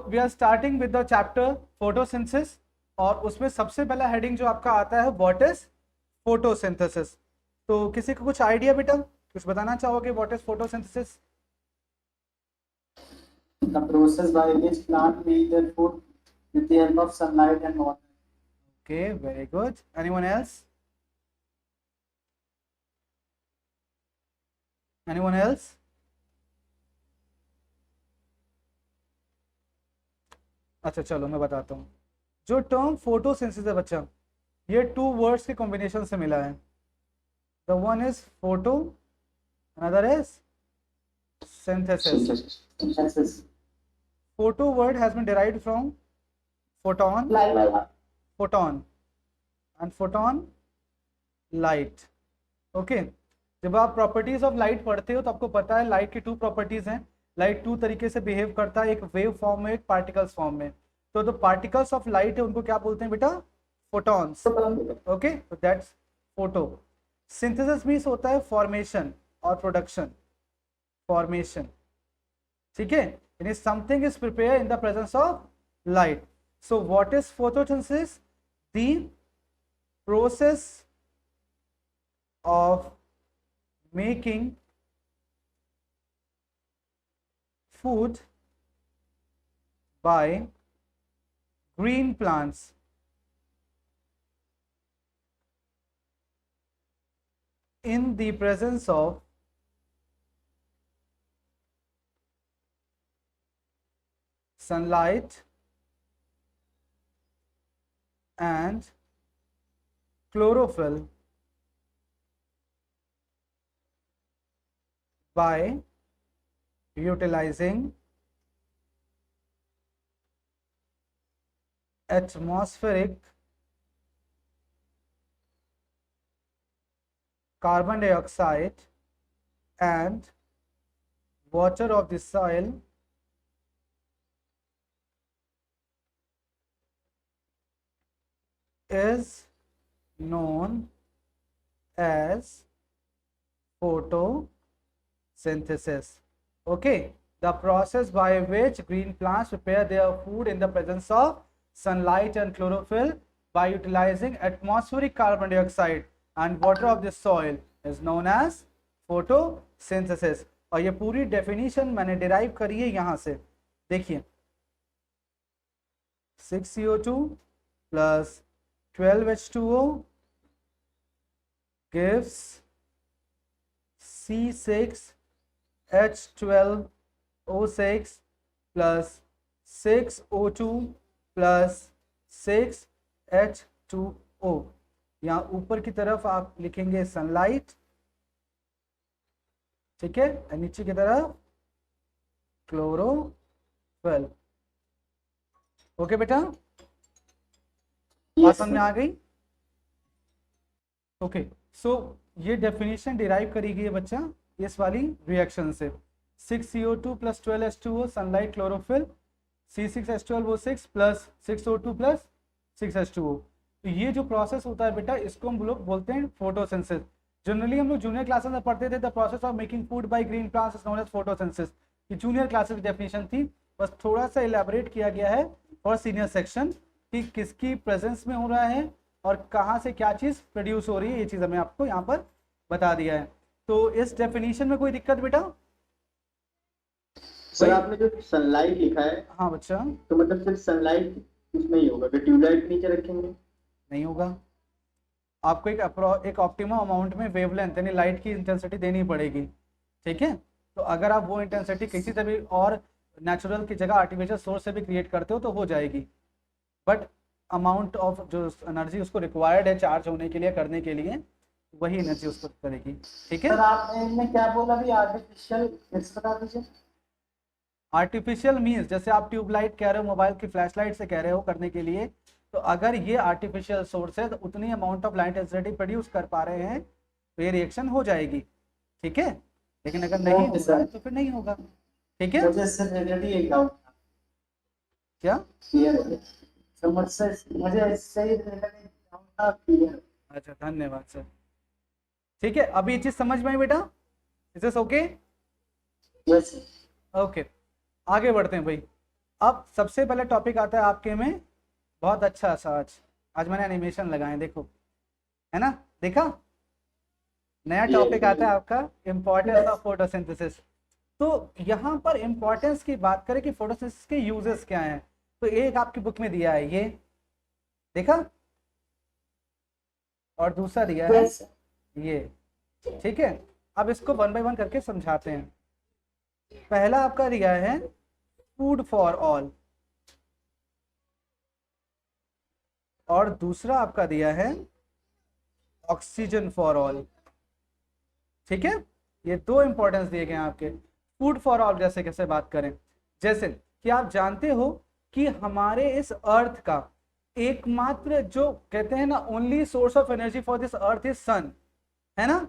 We are starting with the chapter photosynthesis, और उसमें सबसे पहला हेडिंग जो आपका आता है व्हाट इज फोटोसिंथेसिस। तो किसी को कुछ आइडिया बेटा, कुछ बताना चाहोगे what is photosynthesis? The process by which plant make their food with the help of sunlight and water. Okay, very good. Anyone else? Anyone else? अच्छा चलो मैं बताता हूँ। जो टर्म फोटोसिंथेसिस है बच्चा, ये 2 वर्ड्स के कॉम्बिनेशन से मिला है। The one is photo, another is synthesis. Synthesis. Photo word has been derived from photon, photon, and photon light. Okay. जब आप प्रॉपर्टीज ऑफ लाइट पढ़ते हो तो आपको पता है लाइट की 2 प्रॉपर्टीज हैं। लाइट 2 तरीके से बिहेव करता है, एक वेव फॉर्म में, एक पार्टिकल्स फॉर्म में। तो जो पार्टिकल्स ऑफ लाइट है उनको क्या बोलते हैं बेटा? फोटॉन्स। ओके, तो दैट्स फोटो। सिंथेसिस मींस होता है फॉर्मेशन और प्रोडक्शन, फॉर्मेशन, ठीक है, यानी something is prepare in the presence of light. So what is photosynthesis? The process of making food by green plants in the presence of sunlight and chlorophyll by utilizing atmospheric carbon dioxide and water of the soil is known as photosynthesis. Okay, the process by which green plants prepare their food in the presence of sunlight and chlorophyll by utilizing atmospheric carbon dioxide and water of the soil is known as photosynthesis. और ये पूरी definition मैंने derive करी है यहाँ से, देखिए 6CO2 plus 12H2O gives C6H12O6 plus 6O2 plus 6H2O। यहाँ ऊपर की तरफ आप लिखेंगे सनलाइट, ठीक है, और नीचे की तरफ क्लोरोफिल। ओके बेटा, बात समझ में आ गई? ओके, सो ये डेफिनेशन डिराइव करी गई है बच्चा इस वाली रिएक्शन से। 6CO2 plus 12H2O sunlight chlorophyll, C6H12O6 plus 6O2 plus 6H2O। तो ये जो प्रोसेस होता है बेटा, इसको हम लोग बोलते हैं फोटोसिंथेसिस। जनरली हम लोग जूनियर क्लासेस में पढ़ते थे the process of making food by green plants is known as photosynthesis. ये जूनियर क्लासेस की डेफिनेशन थी, बस थोड़ा सा इलेबोरेट किया गया है फॉर सीनियर सेक्शन कि किसकी प्रेजेंस में हो रहा है और कहाँ से क्या चीज़ प्रोड्यूस हो रही है, ये चीज़ हमें आपको यहाँ पर बता दिया है। तो इस डेफिनेशन में कोई दिक्कत बेटा? सर आपने जो सनलाइट लिखा है, हाँ बच्चा, तो मतलब सिर्फ सनलाइट उसमें ही होगा, ट्यूबलाइट नीचे रखेंगे नहीं होगा। आपको एक ऑप्टिमम अमाउंट में वेवलेंथ यानी लाइट की इंटेंसिटी देनी पड़ेगी, ठीक है। तो अगर आप वो इंटेंसिटी किसी से भी और नेचुरल की जगह आर्टिफिशियल सोर्स से भी क्रिएट करते हो तो हो जाएगी, बट अमाउंट ऑफ जो एनर्जी उसको रिक्वायर्ड है चार्ज होने के लिए, करने के लिए, वही एनर्जी उसको करेगी, ठीक है। सर आपने इनमें क्या बोला भी आर्टिफिशियल, बता दीजिए। आर्टिफिशियल मीन्स जैसे आप ट्यूबलाइट कह रहे हो, मोबाइल की फ्लैश लाइट से कह रहे हो करने के लिए, तो अगर ये आर्टिफिशियल सोर्स है तो उतनी amount of light energy produce कर पा रहे हैं तो ये रिएक्शन हो जाएगी, ठीक है। लेकिन अगर नहीं होगा तो फिर नहीं होगा, ठीक है। मुझे इससे रिलेटेड एक डाउट था, क्या क्लियर हो गया? मुझे इससे ही रिलेटेड एक डाउट था, क्लियर। अच्छा, धन्यवाद सर, ठीक है। अभी ये चीज समझ में आई बेटा? Is this okay? Yes. Okay, आगे बढ़ते हैं भाई। अब सबसे पहले टॉपिक आता है आपके में, बहुत अच्छा सा आज मैंने एनिमेशन लगाए, देखो, है ना, देखा, नया टॉपिक आता है आपका इम्पोर्टेंस ऑफ फोटोसिंथेसिस। तो यहाँ पर इम्पोर्टेंस की बात करें कि फोटोसिंथेसिस के यूजेस क्या हैं, तो एक आपकी बुक में दिया है, ये देखा, और दूसरा दिया है ये, ठीक है। अब इसको वन बाय वन करके समझाते हैं। पहला आपका दिया है फूड फॉर ऑल, और दूसरा आपका दिया है ऑक्सीजन फॉर ऑल, ठीक है। ये दो इंपॉर्टेंस दिए गए हैं आपके। फूड फॉर ऑल जैसे कैसे बात करें, जैसे कि आप जानते हो कि हमारे इस अर्थ का एकमात्र जो कहते हैं ना, only source of energy for this earth is sun, है ना,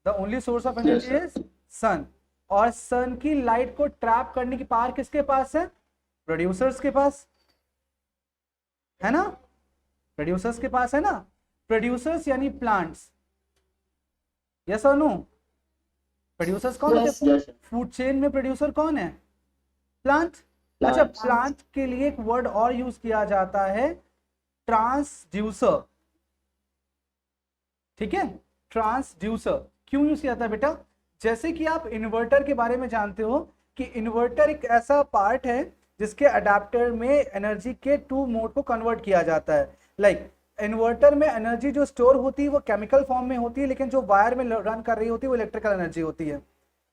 the only source of energy is sun. और सन की लाइट को ट्रैप करने की पावर किसके पास है? प्रोड्यूसर्स के पास, है ना, प्रोड्यूसर्स के पास है ना। प्रोड्यूसर्स यानी प्लांट्स, यस और नो? प्रोड्यूसर्स कौन होते हैं फूड चेन में? प्रोड्यूसर कौन है? प्लांट। अच्छा, प्लांट के लिए एक वर्ड और यूज किया जाता है, ट्रांसड्यूसर, ठीक है। ट्रांसड्यूसर क्यों यूज किया जाता है बेटा? जैसे कि आप इन्वर्टर के बारे में जानते हो कि इन्वर्टर एक ऐसा पार्ट है जिसके अडेप्टर में एनर्जी के 2 मोड को कन्वर्ट किया जाता है। लाइक इन्वर्टर में एनर्जी जो स्टोर होती है वो केमिकल फॉर्म में होती है, लेकिन जो वायर में रन कर रही होती है वो इलेक्ट्रिकल एनर्जी होती है,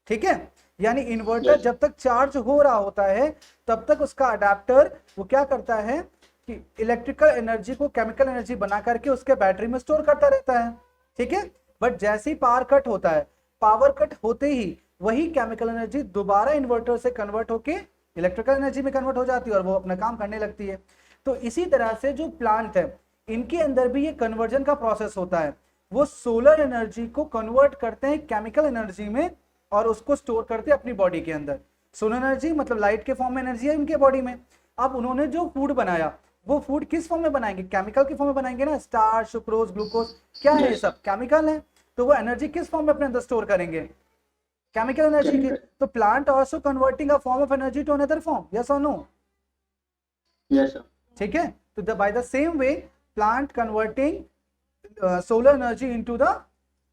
ठीक है। यानी इन्वर्टर जब तक चार्ज हो रहा होता है तब तक उसका अडेप्टर वो क्या करता है कि इलेक्ट्रिकल एनर्जी को केमिकल एनर्जी बना करके उसके बैटरी में स्टोर करता रहता है, ठीक है। बट जैसे ही पावर कट होता है, पावर कट होते ही वही केमिकल एनर्जी दोबारा इन्वर्टर से कन्वर्ट होके इलेक्ट्रिकल एनर्जी में कन्वर्ट हो जाती है और वो अपना काम करने लगती है। तो इसी तरह से जो प्लांट है इनके अंदर भी ये कन्वर्जन का प्रोसेस होता है। वो सोलर एनर्जी को कन्वर्ट करते हैं केमिकल एनर्जी में और उसको स्टोर करते हैं अपनी बॉडी के अंदर। सोलर एनर्जी मतलब लाइट के फॉर्म में एनर्जी है इनके बॉडी में। अब उन्होंने जो फूड बनाया वो फूड किस फॉर्म में बनाएंगे? केमिकल के फॉर्म में बनाएंगे ना, स्टार्च, सुक्रोज, ग्लूकोज, क्या है ये सब? केमिकल है। तो वो एनर्जी किस फॉर्म में अपने अंदर स्टोर करेंगे? केमिकल एनर्जी की। तो plant also converting a form of energy to another form, yes और नो? Yes sir. ठीक है। तो by the same way plant converting solar energy into the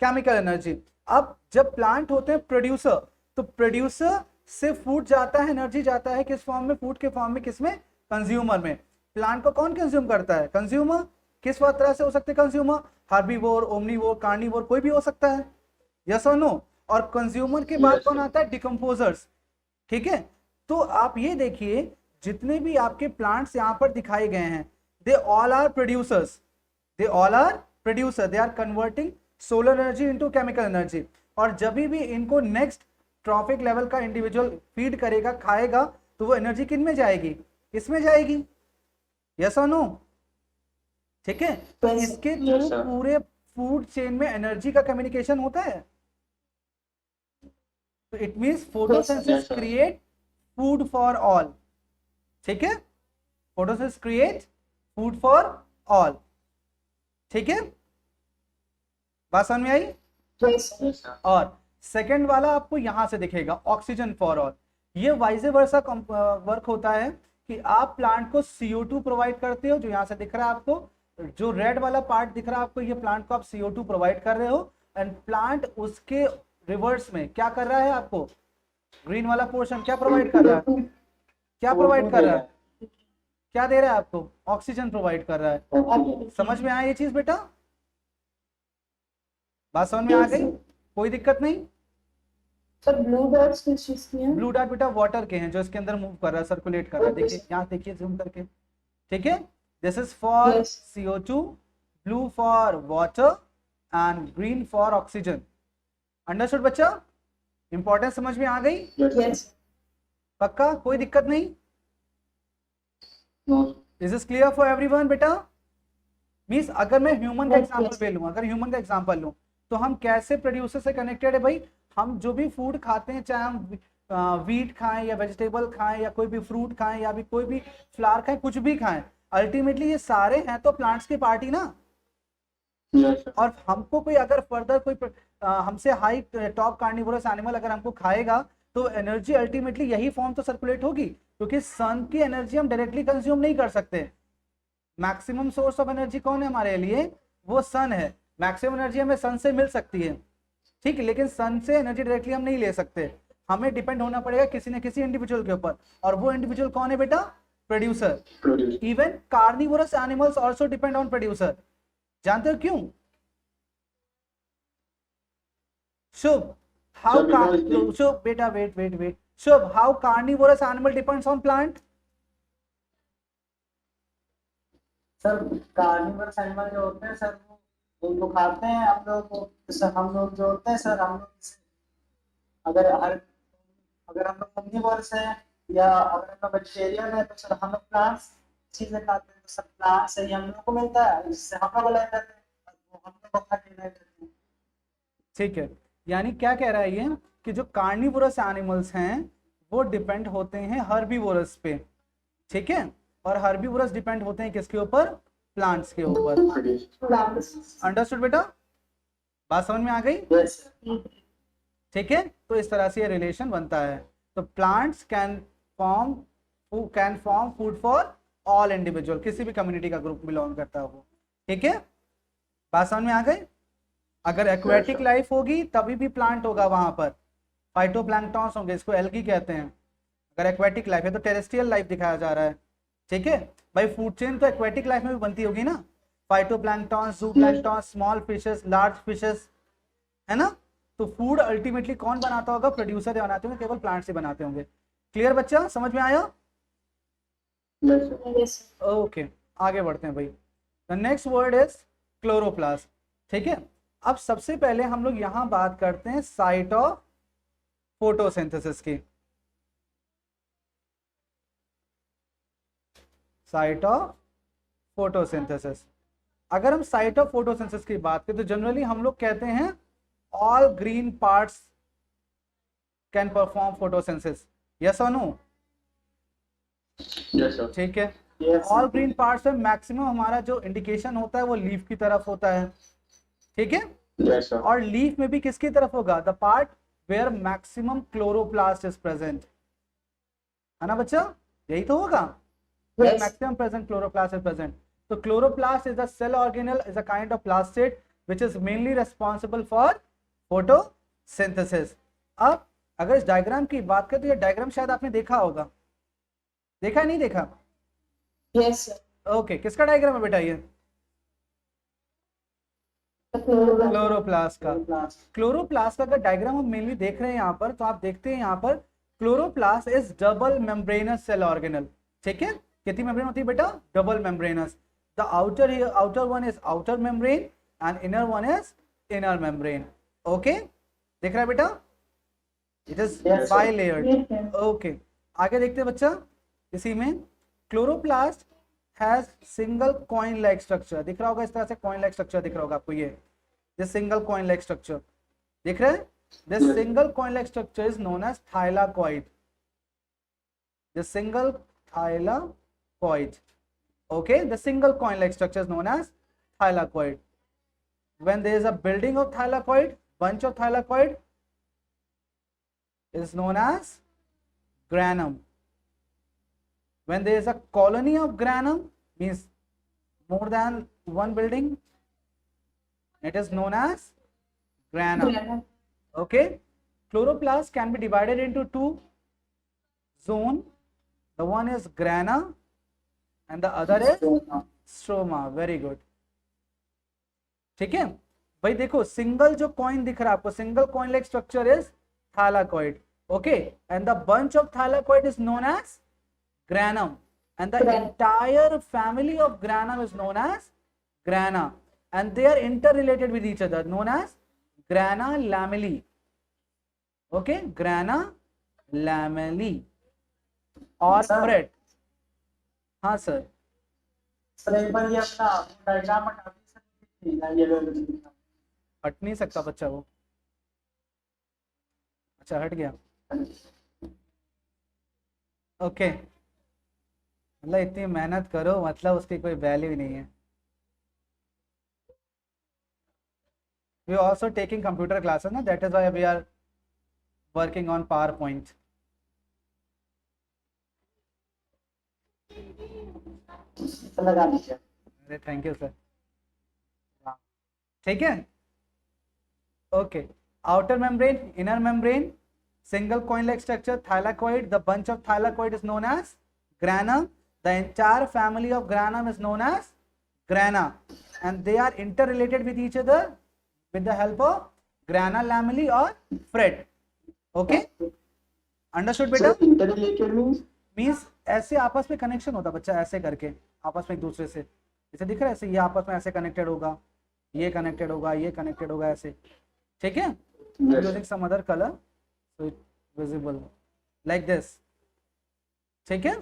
chemical energy. अब जब प्लांट होते हैं प्रोड्यूसर, तो प्रोड्यूसर से फूड जाता है, एनर्जी जाता है किस फॉर्म में? फूड के फॉर्म में। किसमें? कंज्यूमर में। प्लांट को कौन कंज्यूम करता है? कंज्यूमर। किस तरह से हो सकते हैं कंज्यूमर? हार्बीवोर, ओमनीवोर, कार्निवोर, कोई भी हो सकता है, यस और नो? और कंज्यूमर के बाद कौन आता है? डिकम्पोजर्स, ठीक है। तो आप ये देखिए जितने भी आपके प्लांट्स यहाँ पर दिखाए गए हैं, they all are producers, they all are producer, they are converting solar energy into chemical energy. और जब भी इनको नेक्स्ट ट्रॉफिक लेवल का इंडिविजुअल फीड करेगा, खाएगा, तो वो एनर्जी किन में जाएगी? इसमें जाएगी, यस और नो? ठीक है। तो इसके थ्रू पूरे फूड चेन में एनर्जी का कम्युनिकेशन होता है। तो it means photosynthesis create food for all, ठीक है। Photosynthesis create food for all, ठीक है। बात समझ में आई? और सेकंड वाला आपको यहां से दिखेगा, ऑक्सीजन फॉर ऑल। ये वाइज वर्सा वर्क होता है कि आप प्लांट को CO2 प्रोवाइड करते हो, जो यहां से दिख रहा है आपको, जो रेड वाला पार्ट दिख रहा है आपको, ये प्लांट को आप CO2 प्रोवाइड कर रहे हो, एंड प्लांट उसके रिवर्स में क्या कर रहा है? आपको ग्रीन वाला पोर्शन क्या प्रोवाइड कर रहा है? क्या प्रोवाइड कर रहा है? क्या दे रहा है आपको? ऑक्सीजन प्रोवाइड कर रहा है। समझ में आया ये चीज बेटा? बात समझ में आ गई? कोई दिक्कत नहीं? सर ब्लू डॉट्स किस चीज की हैं? ब्लू डॉट बेटा वाटर के हैं, जो इसके अंदर मूव कर रहा है, सर्कुलेट कर रहा है। देखिए यहाँ, देखिए जूम करके, ठीक है। This is for CO2, blue for water and green for oxygen. Understood बच्चा? इंपॉर्टेंस समझ में आ गई? यस। पक्का? कोई दिक्कत नहीं? Is this clear for everyone बेटा? मींस अगर मैं ह्यूमन का एग्जांपल ले लूं, अगर ह्यूमन का एग्जांपल लूं, तो हम कैसे प्रोड्यूसर से कनेक्टेड है भाई? हम जो भी फूड खाते हैं, चाहे हम वीट खाएं या वेजिटेबल खाएं या कोई भी फ्रूट खाएं या भी कोई भी फ्लावर खाएं, कुछ भी खाएं, अल्टीमेटली ये सारे हैं तो प्लांट्स की पार्टी ना। और हमको कोई अगर फर्दर कोई हमसे हाई टॉप कार्निवोरस एनिमल अगर हमको खाएगा, तो एनर्जी अल्टीमेटली यही फॉर्म तो सर्कुलेट होगी। क्योंकि सन की एनर्जी हम डायरेक्टली कंज्यूम नहीं कर सकते। मैक्सिमम सोर्स ऑफ एनर्जी कौन है हमारे लिए? वो सन है। मैक्सिमम एनर्जी हमें सन से मिल सकती है, ठीक है, लेकिन सन से एनर्जी डायरेक्टली हम नहीं ले सकते, हमें डिपेंड होना पड़ेगा किसी न किसी इंडिविजुअल के ऊपर, और वो इंडिविजुअल कौन है बेटा? Producer. Even carnivorous animals also depend on producer. जानते हो क्यों? शुभ, हाउ शुभ बेटा, wait Shubh, how carnivorous animal depends on plant? Sir carnivorous animal जो होते हैं सर वो उनको खाते हैं हम लोग को। जैसे हम लोग जो होते हैं सर, हम लोग अगर हम लोग ओमनिवोरस हैं या अगर हम लोग वेजिटेरियन है तो सर हम लोग प्लांट्स चीजें खाते हैं, तो सर प्लांट से ही हम लोग को मिलता है, जिससे हम लोग लाइफ रहते हैं, वो हम लोग को खा के लाइफ रहते हैं। ठीक है, यानी क्या कह रहा है ये कि जो कार्निवोरस एनिमल्स हैं वो डिपेंड होते हैं हर्बीवोरस पे, ठीक है, और हर्बीवोरस डिपेंड होते हैं किसके ऊपर? प्लांट्स के ऊपर। अंडरस्टूड बेटा? बात समझ में आ गई? यस ठीक है, तो इस तरह से ये रिलेशन बनता है। तो plants can form food for all individual, किसी भी कम्युनिटी का ग्रुप बिलोंग करता है वो, ठीक है, बात समझ में आ गई? अगर एक्वेटिक लाइफ होगी तभी भी प्लांट होगा वहां पर, फाइटोप्लैंक्टन्स होंगे, इसको एल्गी कहते हैं। अगर एक्वेटिक लाइफ है तो टेरेस्ट्रियल लाइफ दिखाया जा रहा है, ठीक है भाई। फूड चेन तो एक्वेटिक लाइफ में भी बनती होगी ना, phytoplanktons, zooplanktons, small fishes, large fishes, है ना। तो फूड अल्टीमेटली कौन बनाता होगा? प्रोड्यूसर बनाते होंगे, केवल प्लांट से बनाते होंगे। क्लियर बच्चा, समझ में आया? ओके, आगे बढ़ते हैं भाई। The next word is chloroplast, ठीक है। अब सबसे पहले हम लोग यहां बात करते हैं साइट ऑफ फोटोसिंथेसिस की। साइट ऑफ फोटोसिंथेसिस, अगर हम साइट ऑफ फोटोसिंथेसिस की बात करें तो जनरली हम लोग कहते हैं all green parts can perform photosynthesis, yes और नो? Yes sir. ठीक है, यस ऑल ग्रीन पार्ट्स में मैक्सिमम हमारा जो इंडिकेशन होता है वो लीफ की तरफ होता है, ठीक है। Yes sir. और लीफ में भी किसकी तरफ होगा? The part where maximum chloroplast is present, है ना बच्चा? यही तो होगा, Yes. Maximum present chloroplast is present. तो chloroplast is the cell organelle, is a kind of plastid which is mainly responsible for photosynthesis. अब अगर इस डायग्राम की बात करें तो ये डायग्राम शायद आपने देखा होगा, देखा नहीं देखा? Yes, sir. ओके, किसका डायग्राम है बेटा ये? The chloroplast. क्लोरोप्लास्ट का। प्लांट्स क्लोरोप्लास्ट का अगर डायग्राम हम मेनली देख रहे हैं यहाँ पर, तो आप देखते हैं यहाँ पर chloroplast is double membranous cell organelle, ठीक है। कितनी मेम्ब्रेन होती है बेटा? Double membranous. The outer one is outer membrane and inner one is inner membrane. Okay, देख रहा है बेटा? It is Yes, sir. Bi layered. Yes, sir. Okay, आगे देखते हैं बच्चा। इसी में chloroplast has single coin like structure, दिख रहा होगा इस तरह से कॉइन लाइक स्ट्रक्चर दिख रहा होगा आपको, ये this single coin like structure दिख रहा है? This Yes. Single coin like structure is known as thylakoid, this single thylakoid, okay, the single coin like structure is known as thylakoid. When there is a building of thylakoid, bunch of thylakoid is known as granum. When there is a colony of granum, means more than one building, it is known as granum. Granum. Okay, chloroplast can be divided into two zone. The one is grana and the other is stroma. Very good, ठीक है भाई। देखो single जो coin दिख रहा है आपको, single coin like structure is thylakoid, okay, and the bunch of thylakoid is known as granum, and the entire family of granum is known as grana, and they are interrelated with each other, known as grana lamellae. Okay, grana lamellae और fret. हाँ sir, sir एक बार ये अपना diagram हटा दीजिए, ये लो। हट नहीं सकता बच्चा वो, अच्छा हट गया। ओके, मतलब इतनी मेहनत करो मतलब उसकी कोई वैल्यू ही नहीं है। We are also taking computer classes ना, that is why we are working on PowerPoint. तो लगा दीजिए। अरे थैंक यू सर। ठीक है, okay. Outer membrane, inner membrane, single coin like structure, thylakoid. The bunch of thylakoid is known as grana. The entire family of granum is known as grana, and they are interrelated with each other with the help of grana lamellae or fret. Okay, understood बेटा? Sir interrelated means means ऐसे आपस में connection होता बच्चा, ऐसे करके आपस में एक दूसरे से, जैसे दिख रहा है ऐसे, ये आपस में ऐसे कनेक्टेड होगा, ये कनेक्टेड होगा, ये कनेक्टेड होगा, ऐसे। ठीक है, using some other colour so it visible like this। ठीक है,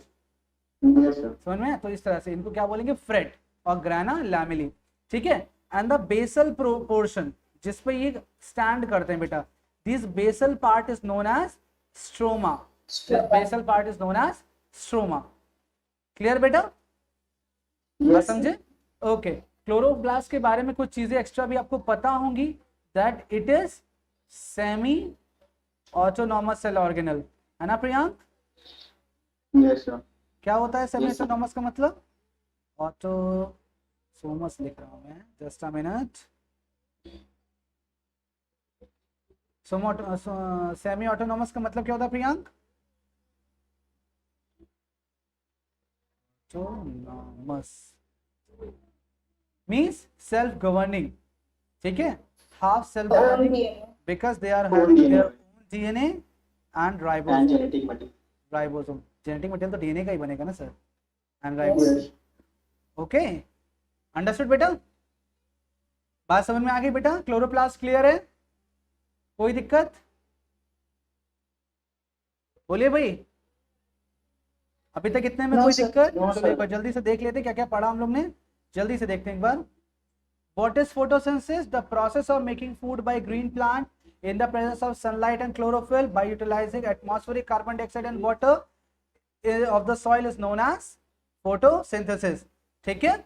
यस सर। समझ में? तो इस तरह से इनको क्या बोलेंगे? फ्रेट और ग्राना लैमेली। ठीक है, एंड द बेसल पोर्शन जिस पे ये स्टैंड करते हैं बेटा, this basal part is known as stroma. Basal part is known as stroma. Clear बेटा? बात समझे? ओके। क्लोरोप्लास्ट के बारे में कुछ चीजें एक्स्ट्रा भी आपको पता होंगी, that it is semi autonomous cell organelle, है ना प्रियांक? Yes sir. क्या होता है सेमी Yes, sir. ऑटोनॉमस का मतलब? ऑटोसोमस लिख रहा हूं मैं, just a minute. Semi autonomous का मतलब क्या होता है Priyank? Autonomous means self governing. ठीक है, half self Own governing DNA. because they are Own having DNA. their own DNA and and ribosome। Genetic material. Ribosome, genetic material तो DNA का ही बनेगा ना sir, and ribosome. Yes okay, understood बेटा? बात समझ में आ गई बेटा? क्लोरोप्लास्ट क्लियर है? कोई दिक्कत? बोलिए भाई, अभी तक इतने में No, कोई sir. दिक्कत? No, तो sir. एक बार जल्दी से देख लेते क्या क्या पढ़ा हम लोग ने, जल्दी से देखते हैं एक बार। What is photosynthesis? The process of making food by green plant in the presence of sunlight and chlorophyll by utilizing atmospheric carbon dioxide and water of the soil is known as photosynthesis। ठीक है,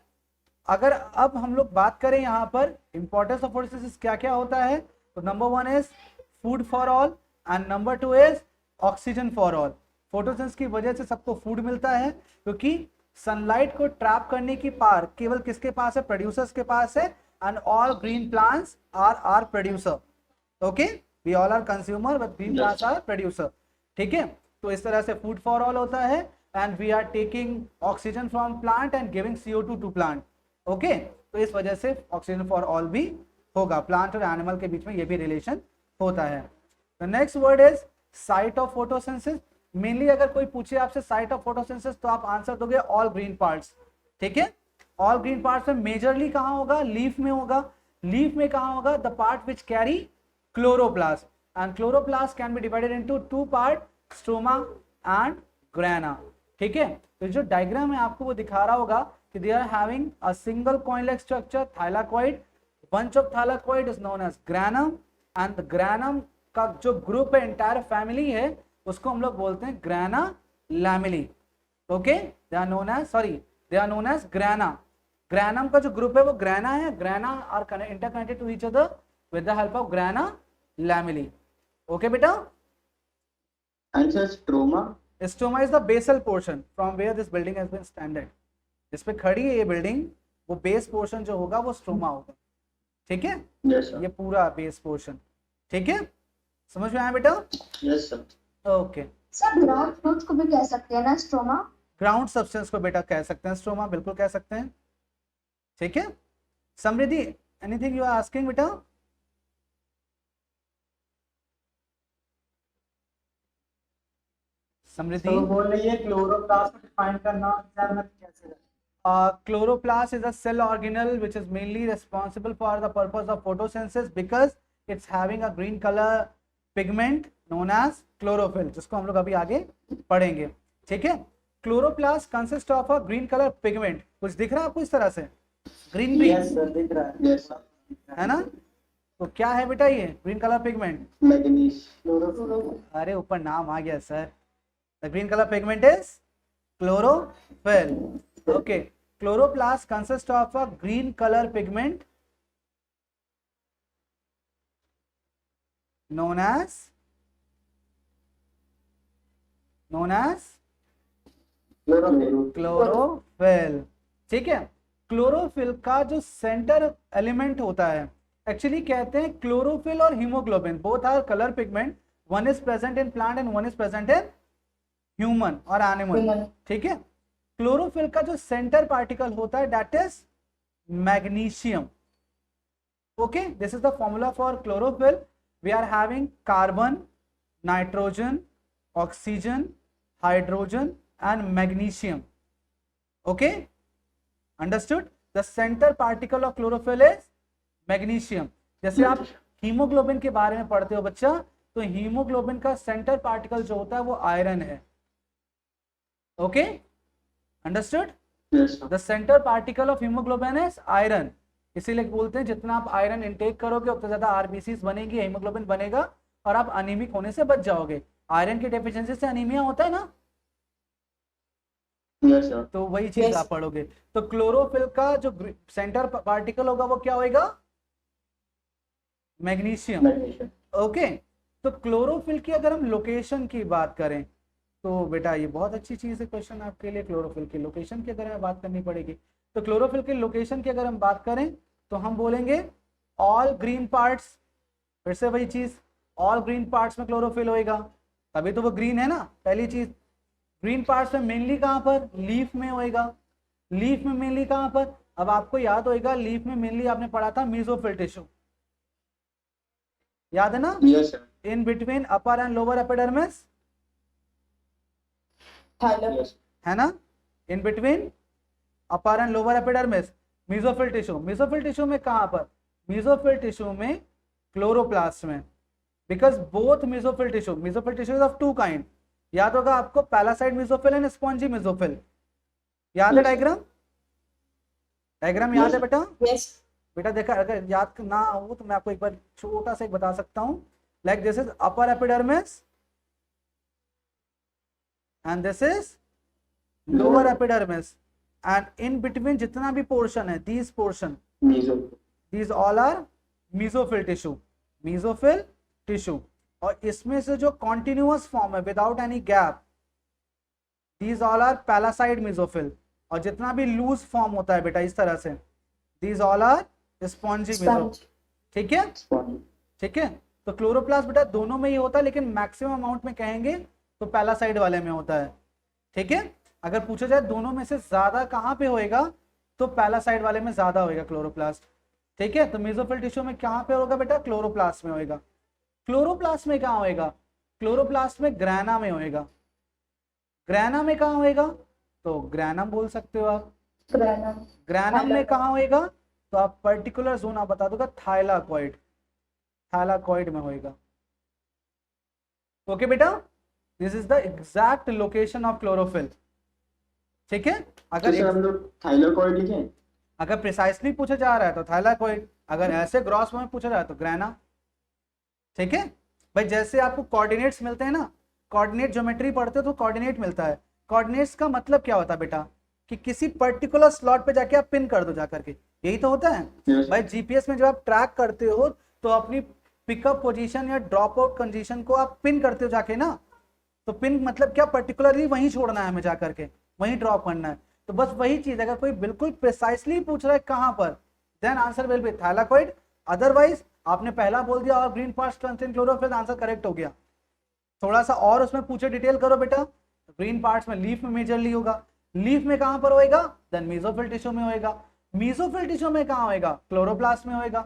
अगर अब हम लोग बात करें यहाँ पर इंपॉर्टेंस ऑफ फोटोसिंथेसिस क्या क्या होता है, तो number 1 is food for all and number 2 is oxygen for all. Photosynthesis की वजह से सबको फूड मिलता है, क्योंकि सनलाइट को ट्रैप करने की पावर केवल किसके पास है? प्रोड्यूसर्स के पास है, and all green plants are producer. Okay, we all are consumer but green plants are producer. ठीक है, तो इस तरह से फूड फॉर ऑल होता है, and we are taking oxygen from plant and giving CO2 to plant. Okay, तो इस वजह से ऑक्सीजन फॉर ऑल भी होगा, प्लांट और एनिमल के बीच में ये भी रिलेशन होता है। The next word is site of photosynthesis. Mainly अगर कोई पूछे आपसे साइट ऑफ फोटोसिंथेसिस तो आप आंसर दोगे ऑल ग्रीन पार्ट्स। ठीक है, ऑल ग्रीन पार्ट्स में मेजरली कहां होगा? लीफ में होगा। लीफ में कहां होगा? The part which carry chloroplast, and chloroplast can be divided into 2 part, stroma and ग्राना। ठीक है, तो जो डायग्राम है आपको वो दिखा रहा होगा कि they are having a single coin like structure, thylakoid. bunch of thylakoid is known as granum, and the granum का जो ग्रुप है, एंटायर फैमिली है, उसको हम लोग बोलते हैं grana lamellae. Okay, they are known as, sorry, they are known as grana. Granum का जो ग्रुप है वो ग्राना है, grana are interconnected to each other with the help of grana lamellae. Okay बेटा? And sir stroma. Stroma is the basal portion from where this building has been standard. जिस पे खड़ी है ये बिल्डिंग, वो बेस पोर्शन जो होगा वो स्ट्रोमा होगा। ठीक है, यस सर। ये पूरा बेस पोर्शन। ठीक है, समझ में आया बेटा? Yes sir. Okay, sir ground fruit को भी कह सकते हैं ना स्ट्रोमा? ग्राउंड सब्सटेंस को बेटा कह सकते हैं स्ट्रोमा, बिल्कुल कह सकते हैं। ठीक है, समृद्धि, एनीथिंग यू आर आस्किंग बेटा? समृद्धि, तो बोल रही है क्लोरोप्लास्ट को डिफाइन करना एग्जाम में कैसे करें? chloroplast is a cell organelle which is mainly responsible for the purpose of photosynthesis because it's having a green color pigment known as chlorophyll, जिसको हम लोग अभी आगे पढ़ेंगे। ठीक है, chloroplast consist of a green colour pigment. कुछ दिख रहा है आपको इस तरह से? ग्रीन ग्रीन, यस सर, दिख रहा है। Yes sir. है ना? तो क्या है बेटा ये green colour pigment? Manganese. Chlorophyll. अरे ऊपर नाम आ गया sir. The green colour pigment is chlorophyll. Okay, chloroplast consists of a green color pigment known as chlorophyll. ठीक है, क्लोरोफिल का जो सेंटर एलिमेंट होता है, एक्चुअली कहते हैं क्लोरोफिल और haemoglobin both are colour pigment, one is present in plant and one is present in human और एनिमल। ठीक है, क्लोरोफिल का जो सेंटर पार्टिकल होता है that is magnesium. Okay, this is the formula for chlorophyll. We are having carbon, nitrogen, oxygen, hydrogen and magnesium. Okay, understood? The centre particle of chlorophyll is magnesium. जैसे आप haemoglobin के बारे में पढ़ते हो बच्चा, तो हीमोग्लोबिन का सेंटर पार्टिकल जो होता है वो आयरन है। Okay, understood? The centre particle of haemoglobin is iron. इसीलिए बोलते हैं जितना आप आयरन इंटेक करोगे उतना ज्यादा आरबीसीज बनेगी, हीमोग्लोबिन बनेगा और आप अनीमिक होने से बच जाओगे। आयरन की डेफिशिएंसी से अनीमिया होता है ना, तो वही चीज आप पढ़ोगे। तो क्लोरोफिल का जो सेंटर पार्टिकल होगा वो क्या होगा? मैग्नीशियम। ओके, तो क्लोरोफिल की अगर हम लोकेशन की बात करें तो बेटा ये बहुत अच्छी चीज है क्वेश्चन आपके लिए। क्लोरोफिल की लोकेशन की अगर हमें बात करनी पड़ेगी, तो क्लोरोफिल की लोकेशन की अगर हम बात करें तो हम बोलेंगे ऑल ग्रीन पार्ट्स। फिर से वही चीज, ऑल ग्रीन पार्ट्स में क्लोरोफिल होएगा, तभी तो वो ग्रीन है ना। पहली चीज, ग्रीन पार्ट्स में मेनली कहां पर? लीफ में होएगा। लीफ में मेनली कहां पर? अब आपको याद होएगा लीफ में मेनली आपने पढ़ा था मेसोफिल टिश्यू, याद है ना? In between upper and lower epidermis, है ना? In between upper and lower epidermis mesophyll tissue. Mesophyll tissue में कहां पर? मेसोफिल टिश्यू में क्लोरोप्लास्ट में, because both mesophyll tissue is of two kind. याद होगा आपको, palisade mesophyll and spongy mesophyll. याद है डायग्राम? डायग्राम याद है बेटा? बेटा देखा, अगर याद ना हो तो मैं आपको एक बार छोटा सा एक बता सकता हूं। Like this is upper epidermis and this is lower epidermis, and in between जितना भी पोर्शन है, these portion, these all are mesophyll tissue. Mesophyll tissue, और इसमें से जो कॉन्टिन्यूअस फॉर्म है without any gap, these all are palisade mesophyll. और जितना भी लूज फॉर्म होता है बेटा इस तरह से, these all are spongy mesophyll. ठीक है, ठीक है। तो क्लोरोप्लास्ट बेटा दोनों में ही होता है, लेकिन मैक्सिमम अमाउंट में कहेंगे तो पैलासाइड वाले में होता है। ठीक है, अगर पूछा जाए दोनों में से ज्यादा कहाँ पे होएगा, तो पैलासाइड वाले में ज्यादा होएगा क्लोरोप्लास्ट। ठीक है, तो मेसोफिल टिश्यू में कहाँ पे होगा बेटा? क्लोरोप्लास्ट में होएगा। क्लोरोप्लास्ट में कहाँ होएगा? क्लोरोप्लास्ट में ग्रैना में होएगा। ग्रैना में कहाँ होएगा? तो ग्रैनम बोल सकते हो आप। ग्रैनम में कहाँ होएगा? तो आप पर्टिकुलर जोन आप बता दोगे, थाइलाकॉइड। थाइलाकॉइड में होएगा। ओके बेटा, this is the exact location of chlorophyll. ठीक है, अगर हम लोग थाइलाकॉइड लिखें, अगर प्रिसाइसली पूछा जा रहा है तो थाइलाकॉइड, अगर ऐसे ग्रॉस में पूछा जा रहा है तो ग्रैना। ठीक है भाई, जैसे आपको कोऑर्डिनेट्स मिलते हैं ना, कोऑर्डिनेट ज्योमेट्री पढ़ते हो तो कोऑर्डिनेट मिलता है। कोऑर्डिनेट्स का मतलब क्या होता है बेटा? कि किसी पर्टिकुलर स्लॉट पे जाके आप पिन कर दो जाकर के, यही तो होता है भाई। जीपीएस में जब आप ट्रैक करते हो तो अपनी पिकअप पोजीशन या ड्रॉप आउट कंडीशन को आप पिन करते हो जाके ना। तो पिन मतलब क्या? पर्टिकुलरली वहीं छोड़ना है हमें जाकर के, वहीं ड्रॉप करना है। तो बस वही चीज, अगर कोई बिल्कुल प्रिसाइसली पूछ रहा है कहां पर, then answer will be thylakoid. Otherwise आपने पहला बोल दिया और green parts contain chlorophyll, answer correct हो गया। थोड़ा सा और उसमें पूछे डिटेल करो बेटा, ग्रीन पार्ट्स में लीफ में मेजरली होगा। लीफ में कहां पर होएगा? देन मेसोफिल टिश्यू में होएगा। मेसोफिल टिश्यू में कहां होएगा? क्लोरोप्लास्ट में होएगा।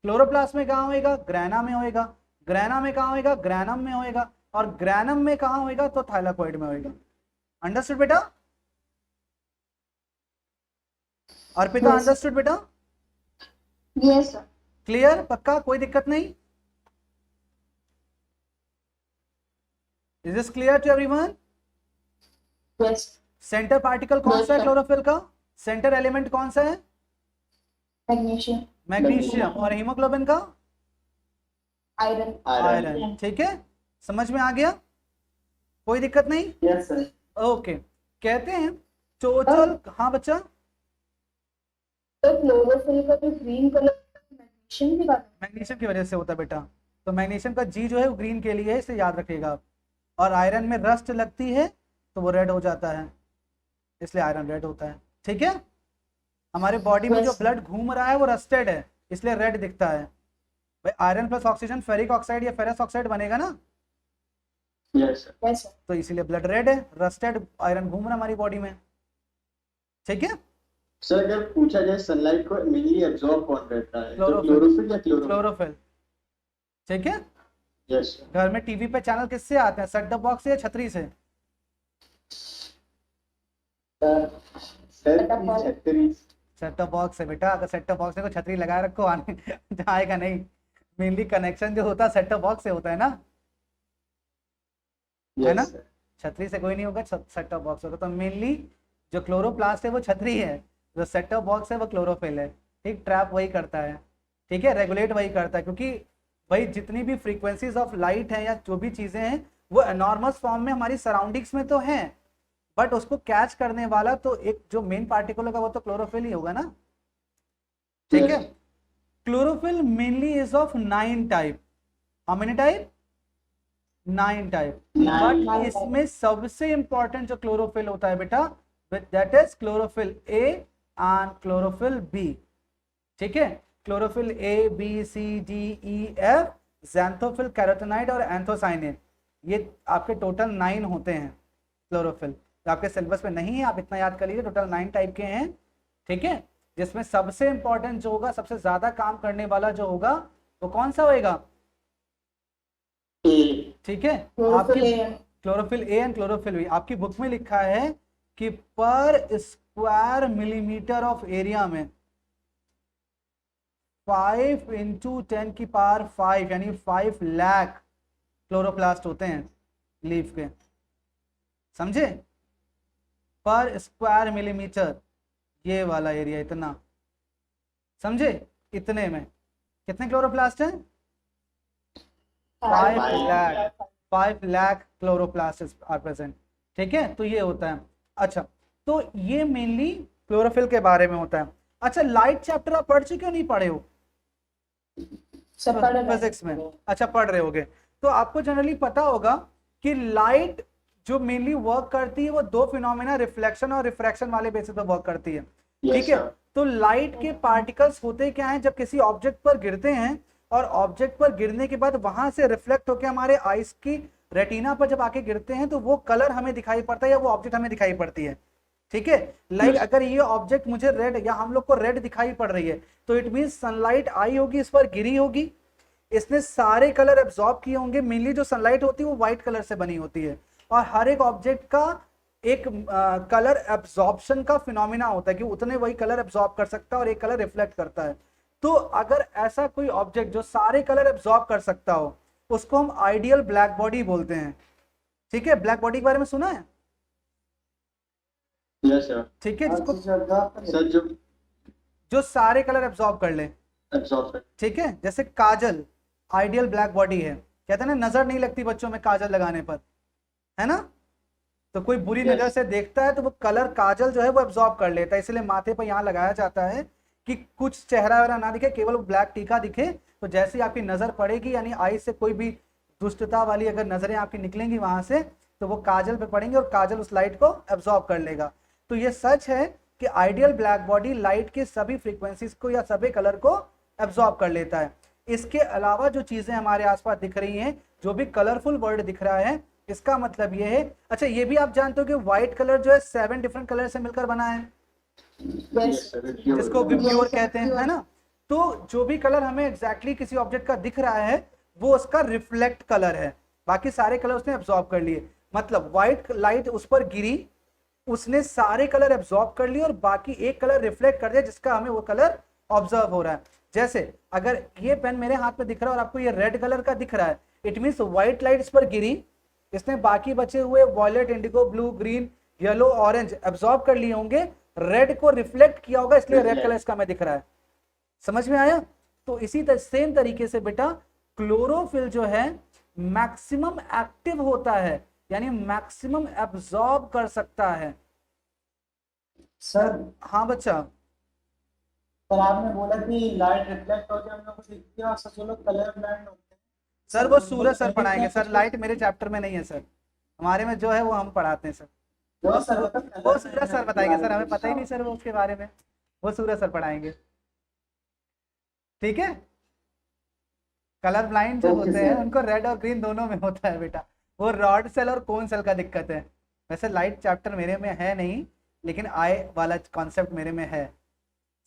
क्लोरोप्लास्ट में कहां होएगा? ग्रैना में होएगा। ग्रैना में कहां होएगा? ग्रैनम में होएगा। और ग्रैनम में कहां होएगा? तो थाइलाकॉइड में होएगा। अंडरस्टूड बेटा? अर्पिता अंडरस्टूड बेटा? Yes sir. क्लियर? पक्का? कोई दिक्कत नहीं? Is this clear to everyone? Yes. Centre particle कौन सा है क्लोरोफिल का? सेंटर एलिमेंट कौन सा है? मैग्नीशियम। मैग्नीशियम। और हीमोग्लोबिन का? आयरन। आयरन। ठीक है, समझ में आ गया? कोई दिक्कत नहीं? Yes sir. ओके, कहते हैं टोटल, हाँ बच्चा? तो क्लोरोफिल का जो ग्रीन कलर मैग्नीशियम की बात मैग्नीशियम की वजह से होता है बेटा। तो मैग्नीशियम का जी जो है वो ग्रीन के लिए है, इसे याद रखिएगा आप। और आयरन में रस्ट लगती है तो वो रेड हो जाता है। इसलिए आयरन रेड होता है। ठीक है, हमारे बॉडी में जो Yes. ब्लड घूम रहा है वो रस्टेड है, इसलिए रेड दिखता है। भाई iron plus oxygen ferric oxide या फेरस ऑक्साइड बनेगा ना, यस सर। Yes, sir. तो इसीलिए ब्लड रेड है, रस्टेड आयरन घूम रहा है हमारी बॉडी में। ठीक है, सर अगर पूछा जाए सनलाइट को मेनली एब्जॉर्ब कौन करता है, तो Chlorophyll. क्लोरोफिल या क्लोरोफिल? क्लोरोफिल। ठीक है, यस सर। घर में टीवी पे चैनल किससे आते हैं, सेट टॉप बॉक्स से या छतरी से? Sir Set-top box. 36 set top box से बेटा, अगर सेट टॉप बॉक्स में को छतरी लगाए रखो आने आएगा नहीं। मेनली कनेक्शन जो होता है सेट टॉप बॉक्स से होता है ना, है ना? Yes sir. छतरी से कोई नहीं होगा, सेट टॉप बॉक्स होगा। तो मेनली जो क्लोरोप्लास्ट है वो छतरी है, जो सेट टॉप बॉक्स है वो क्लोरोफिल है। ठीक, ट्रैप वही करता है, ठीक है, रेगुलेट वही करता है, क्योंकि भाई जितनी भी फ्रीक्वेंसीज ऑफ लाइट है या जो भी चीजें हैं वो एनॉर्मस फॉर्म में हमारी सराउंडिंग्स में तो हैं, बट उसको कैच करने वाला तो एक जो मेन पार्टिकल होगा वो तो क्लोरोफिल ही होगा ना। ठीक है, Yes. Chlorophyll mainly is of 9 type. How many type? 9 type. Nine. But इसमें सबसे इंपॉर्टेंट जो क्लोरोफिल होता है बेटा, that is chlorophyll A and chlorophyll B. ठीक है, chlorophyll A B C D E F, xanthophyll, carotenoid और एंथोसाइनिन, ये आपके टोटल 9 होते हैं क्लोरोफिल। तो आपके सिलेबस में नहीं है, आप इतना याद कर लीजिए, टोटल 9 टाइप के हैं। ठीक है, जिसमें सबसे इंपॉर्टेंट जो होगा, सबसे ज्यादा काम करने वाला जो होगा वो कौन सा होएगा? ए। ठीक है, Chlorophyll आपकी A. Chlorophyll A and chlorophyll B, आपकी बुक में लिखा है कि पर स्क्वायर मिलीमीटर ऑफ एरिया में 5 इंटू 10 की पावर 5 यानी 5 लाख क्लोरोप्लास्ट होते हैं लीफ के, समझे? पर स्क्वायर मिलीमीटर, ये वाला एरिया इतना, समझे? इतने में कितने क्लोरोप्लास्ट हैं? 5 लाख क्लोरोप्लास्ट आर प्रेजेंट। ठीक है, तो ये होता है। अच्छा, तो ये मेनली क्लोरोफिल के बारे में होता है। अच्छा, लाइट चैप्टर आप पढ़ चुके हो, नहीं पढ़े हो सब पढ़ रहे हैं। फिजिक्स में? अच्छा, पढ़ रहे होगे, तो आपको जनरली पता होगा कि लाइट जो मेनली वर्क करती है वो दो फिनोमेना, रिफ्लेक्शन और रिफ्रैक्शन वाले बेसिस पर वर्क करती है। Yes, ठीक है, sir. तो लाइट के पार्टिकल्स होते क्या हैं, जब किसी ऑब्जेक्ट पर गिरते हैं और ऑब्जेक्ट पर गिरने के बाद वहां से रिफ्लेक्ट होकर हमारे आईज की रेटिना पर जब आके गिरते हैं तो वो कलर हमें दिखाई पड़ता है या वो ऑब्जेक्ट हमें दिखाई पड़ती है। ठीक है, लाइक Yes. अगर ये ऑब्जेक्ट मुझे रेड या हम लोग को रेड दिखाई पड़ रही है तो इट मीन सनलाइट आई होगी, इस पर गिरी होगी, इसने सारे कलर एब्जॉर्ब किए होंगे। मेनली जो सनलाइट होती है वो व्हाइट कलर से बनी होती है, और हर एक ऑब्जेक्ट का एक कलर एब्जॉर्प्शन का फिनोमिना होता है कि उतने वही कलर एब्जॉर्ब कर सकता है और एक कलर रिफ्लेक्ट करता है। तो अगर ऐसा कोई ऑब्जेक्ट जो सारे कलर एब्जॉर्ब कर सकता हो उसको हम आइडियल ब्लैक बॉडी बोलते हैं। ठीक है, ब्लैक बॉडी के बारे में सुना है? Yes sir. ठीक है, हर जिसको चीज absorb सर जो जो सारे कलर एब्जॉर्ब कर ले। एब्जॉर्ब कर। ठीक है, जैसे काजल आइडियल ब्लैक बॉडी है, कहते हैं ना नजर नहीं लगती बच्चों में काजल लगाने पर, है ना? तो कोई बुरी Yes. नजर से देखता है तो वो कलर काजल जो है वो एब्जॉर्ब कर लेता है, इसलिए माथे पर यहाँ लगाया जाता है कि कुछ चेहरा वेहरा ना दिखे, केवल ब्लैक टीका दिखे। तो जैसे ही आपकी नजर पड़ेगी यानी आई से कोई भी दुष्टता वाली अगर नजरें आपकी निकलेंगी वहां से तो वो काजल पे पड़ेंगे और काजल उस लाइट को एब्जॉर्ब कर लेगा। तो ये सच है कि आइडियल ब्लैक बॉडी लाइट के सभी फ्रीक्वेंसीज को या सभी कलर को एब्जॉर्ब कर लेता है। इसके अलावा जो चीजें हमारे आसपास दिख रही हैं, जो भी कलरफुल वर्ल्ड दिख रहा है, इसका मतलब ये है, अच्छा ये भी आप जानते हो कि व्हाइट कलर जो है 7 डिफरेंट कलर से मिलकर बना है, यस सर। जिसको विप्योर कहते हैं, है ना? तो जो भी कलर हमें एग्जैक्टली किसी ऑब्जेक्ट का दिख रहा है वो उसका रिफ्लेक्ट कलर है, बाकी सारे कलर उसने एब्जॉर्ब कर लिए। मतलब व्हाइट लाइट उस पर गिरी, उसने सारे कलर एब्जॉर्ब कर लिए और बाकी एक कलर रिफ्लेक्ट कर दिया जिसका हमें वो कलर ऑब्जर्व हो रहा है। जैसे अगर ये पेन मेरे हाथ में दिख रहा है और आपको ये रेड कलर का दिख रहा है, इट मीन्स व्हाइट लाइट इस पर गिरी, इसने बाकी बचे हुए violet, indigo, blue, green, yellow, orange absorb कर लिए होंगे, रेड को रिफ्लेक्ट किया होगा, इसलिए रेड कलर इसका हमें दिख रहा है। समझ में आया? तो इसी सेम तरीके से बेटा क्लोरोफिल जो है मैक्सिमम एक्टिव होता है, यानी मैक्सिमम एब्जॉर्ब कर सकता है। सर हाँ बच्चा, पर आपने बोला कि लाइट रिफ्लेक्ट होकर हम लोग को दिखती है और सच लोग कलर ब्लाइंड होते हैं। सर वो सूरज सर पढ़ाएंगे सर, लाइट मेरे चैप्टर में नहीं है सर, हमारे में जो है वो हम पढ़ाते हैं सर। वो सर बता- वो सूरज सर बताएंगे सर, हमें पता ही नहीं सर वो उसके बारे में, वो सूरज सर पढ़ाएंगे। ठीक है, कलर ब्लाइंड जो ओके होते हैं सर। उनको रेड और ग्रीन दोनों में होता है बेटा, वो रॉड सेल और कोन सेल का दिक्कत है। वैसे लाइट चैप्टर मेरे में है नहीं, लेकिन आई वाला कॉन्सेप्ट मेरे में है,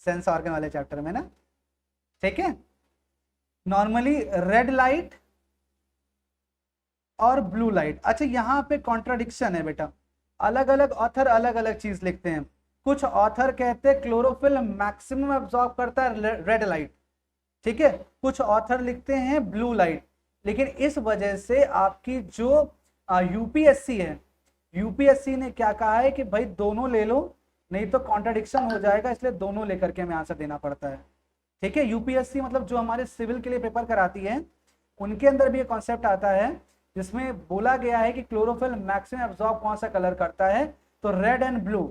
सेंस ऑर्गन वाले चैप्टर में ना। ठीक है, नॉर्मली रेड लाइट और ब्लू लाइट। अच्छा यहाँ पे कॉन्ट्राडिक्शन है बेटा, अलग अलग ऑथर अलग अलग चीज लिखते हैं। कुछ ऑथर कहते हैं क्लोरोफिल मैक्सिमम एब्जॉर्ब करता है रेड लाइट, ठीक है, कुछ ऑथर लिखते हैं ब्लू लाइट। लेकिन इस वजह से आपकी जो यूपीएससी है, यूपीएससी ने क्या कहा है कि भाई दोनों ले लो, नहीं तो कॉन्ट्राडिक्शन हो जाएगा, इसलिए दोनों लेकर के हमें आंसर देना पड़ता है। ठीक है, यूपीएससी मतलब जो हमारे सिविल के लिए पेपर कराती है, उनके अंदर भी ये कॉन्सेप्ट आता है जिसमें बोला गया है कि क्लोरोफिल मैक्सिमम एब्जॉर्ब कौन सा कलर करता है, तो रेड एंड ब्लू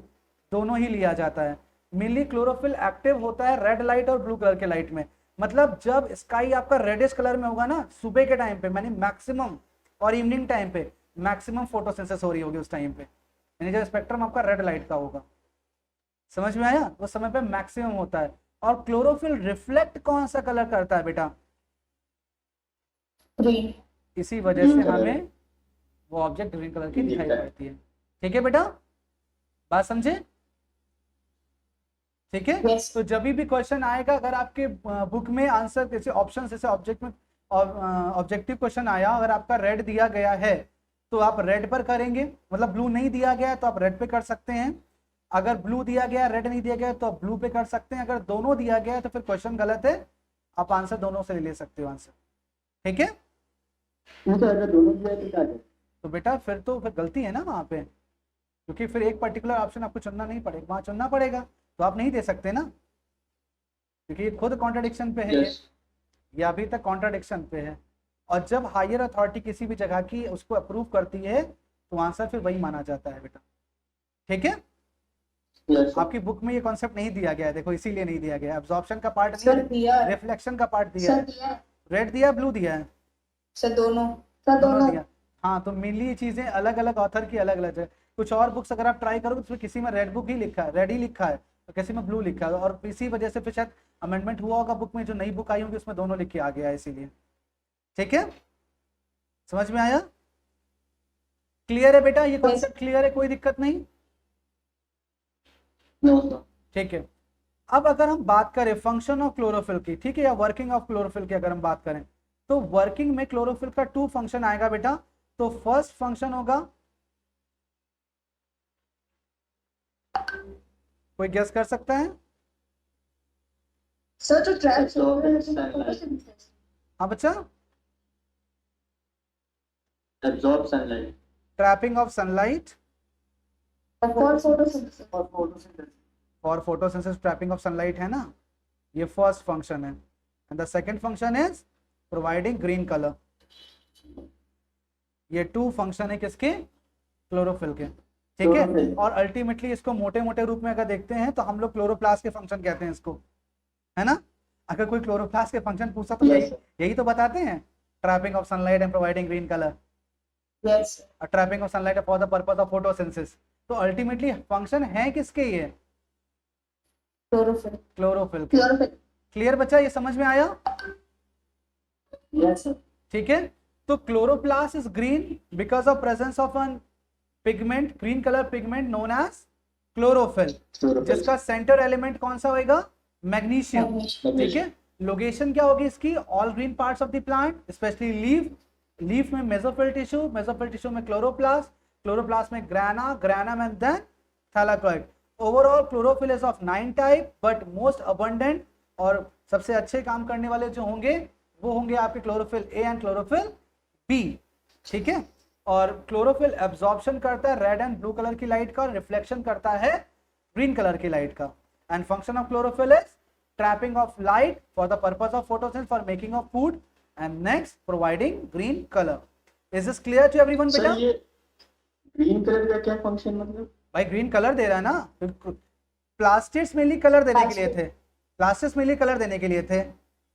दोनों ही लिया जाता है। मेनली क्लोरोफिल एक्टिव होता है रेड लाइट और ब्लू कलर के लाइट में। मतलब जब स्काई आपका रेडिश कलर में होगा ना सुबह के टाइम पे, यानी मैक्सिमम, और इवनिंग टाइम पे मैक्सिमम फोटोसिंथेसिस हो रही होगी उस टाइम पे, यानी जब स्पेक्ट्रम आपका रेड लाइट का होगा, समझ में आया, उस समय पे मैक्सिमम होता है। और क्लोरोफिल रिफ्लेक्ट कौन सा कलर करता है बेटा, ग्रीन। इसी वजह से हमें वो ऑब्जेक्ट ग्रीन कलर की दिखाई पड़ती है। ठीक है बेटा, बात समझे? ठीक है, Yes. तो जब भी क्वेश्चन आएगा, अगर आपके बुक में आंसर जैसे ऑप्शन जैसे ऑब्जेक्ट में ऑब्जेक्टिव क्वेश्चन आया, अगर आपका रेड दिया गया है तो आप रेड पर करेंगे, मतलब ब्लू नहीं दिया गया है तो आप रेड पे कर सकते हैं। अगर ब्लू दिया गया रेड नहीं दिया गया तो आप ब्लू पे कर सकते हैं। अगर दोनों दिया गया है तो फिर क्वेश्चन गलत है, आप आंसर दोनों से ले सकते हो आंसर। ठीक है, वो तो अगर दोनों दिया तो क्या करें? तो बेटा फिर गलती है ना वहाँ पे, क्योंकि फिर एक पर्टिकुलर ऑप्शन आपको चुनना नहीं पड़ेगा, वहाँ चुनना पड़ेगा, तो आप नहीं दे सकते ना, क्योंकि ये खुद कॉन्ट्राडिक्शन पे है यस ये अभी तक कॉन्ट्राडिक्शन पे है। और जब हायर अथॉरिटी किसी भी जगह की उसको अप्रूव करती है तो आंसर फिर वही माना जाता है बेटा। ठीक है, यस आपकी बुक में ये कॉन्सेप्ट नहीं दिया गया है, देखो इसीलिए नहीं दिया गया, एब्जॉर्प्शन का पार्ट सर नहीं, दिया है। रिफ्लेक्शन का पार्ट दिया सर है। दिया है। रेड दिया ब्लू दिया है, सर दोनों। सर दोनों दोनों। दिया। हाँ, तो मेनली ये चीजें अलग अलग ऑथर की अलग अलग है। कुछ और बुक्स अगर आप ट्राई करोगे तो किसी में रेड बुक ही लिखा है, रेड ही लिखा है, तो किसी में ब्लू लिखा है, और इसी वजह से फिर शायद अमेंडमेंट हुआ होगा बुक में, जो नई बुक आई होगी उसमें दोनों लिख के आ गया है, इसीलिए। ठीक है, समझ में आया? क्लियर है बेटा, ये कॉन्सेप्ट क्लियर है, कोई दिक्कत नहीं? No sir. ठीक है, अब अगर हम बात करें फंक्शन ऑफ क्लोरोफिल की, ठीक है, या वर्किंग ऑफ क्लोरोफिल की अगर हम बात करें, तो वर्किंग में क्लोरोफिल का 2 फंक्शन आएगा बेटा। तो फर्स्ट फंक्शन होगा, कोई गेस कर सकता है? सर जो ट्रैप्स हो रहे हैं Sunlight. हाँ बच्चा, absorb sunlight. Trapping of sunlight for photosynthesis. और फोटोसिंथेसिस। और फोटोसिंथेसिस, ट्रैपिंग ऑफ सनलाइट है ना, ये फर्स्ट फंक्शन है। And the second function is providing green colour. ये 2 फंक्शन है किसके? क्लोरोफिल के। ठीक है, क्लोरोफिल। और अल्टीमेटली इसको मोटे मोटे रूप में अगर देखते हैं तो हम लोग क्लोरोप्लास्ट के फंक्शन कहते हैं इसको, है ना। अगर कोई क्लोरोप्लास्ट के फंक्शन पूछा तो Yes, यही तो बताते हैं, trapping of sunlight and providing green colour, yes. Trapping of sunlight for the purpose of photosynthesis. तो अल्टीमेटली फंक्शन है किसके? ये क्लोरोफिल। क्लोरोफिल के। क्लोरोफिल। क्लियर बच्चा, ये समझ में आया? Yes sir. ठीक है, तो chloroplast is green because of presence of an pigment, green colour pigment known as chlorophyll, जिसका सेंटर एलिमेंट कौन सा होगा? मैग्नीशियम। ठीक है, लोकेशन क्या होगी इसकी? All green parts of the plant, specially leaf, leaf में मेसोफिल टिश्यू, मेसोफिल टिश्यू में क्लोरोप्लास्ट, क्लोरोप्लास्ट में ग्राना, ग्राना में then thylakoid. Overall chlorophyll is of 9 type, but most abundant और सबसे अच्छे काम करने वाले जो होंगे वो होंगे आपके chlorophyll A and chlorophyll B. ठीक है, और क्लोरोफिल एब्जॉर्प्शन करता है रेड एंड ब्लू कलर की लाइट का, और रिफ्लेक्शन करता है ग्रीन कलर की लाइट का। And function of chlorophyll is trapping of light for the purpose of photosynthesis for making of food, and next providing green colour. Is this clear to everyone बेटा? Sir ये green colour का क्या function मतलब? भाई green colour दे रहा है ना, plastids mainly colour देने के लिए थे, प्लास्टिड्स मेनली कलर देने के लिए थे।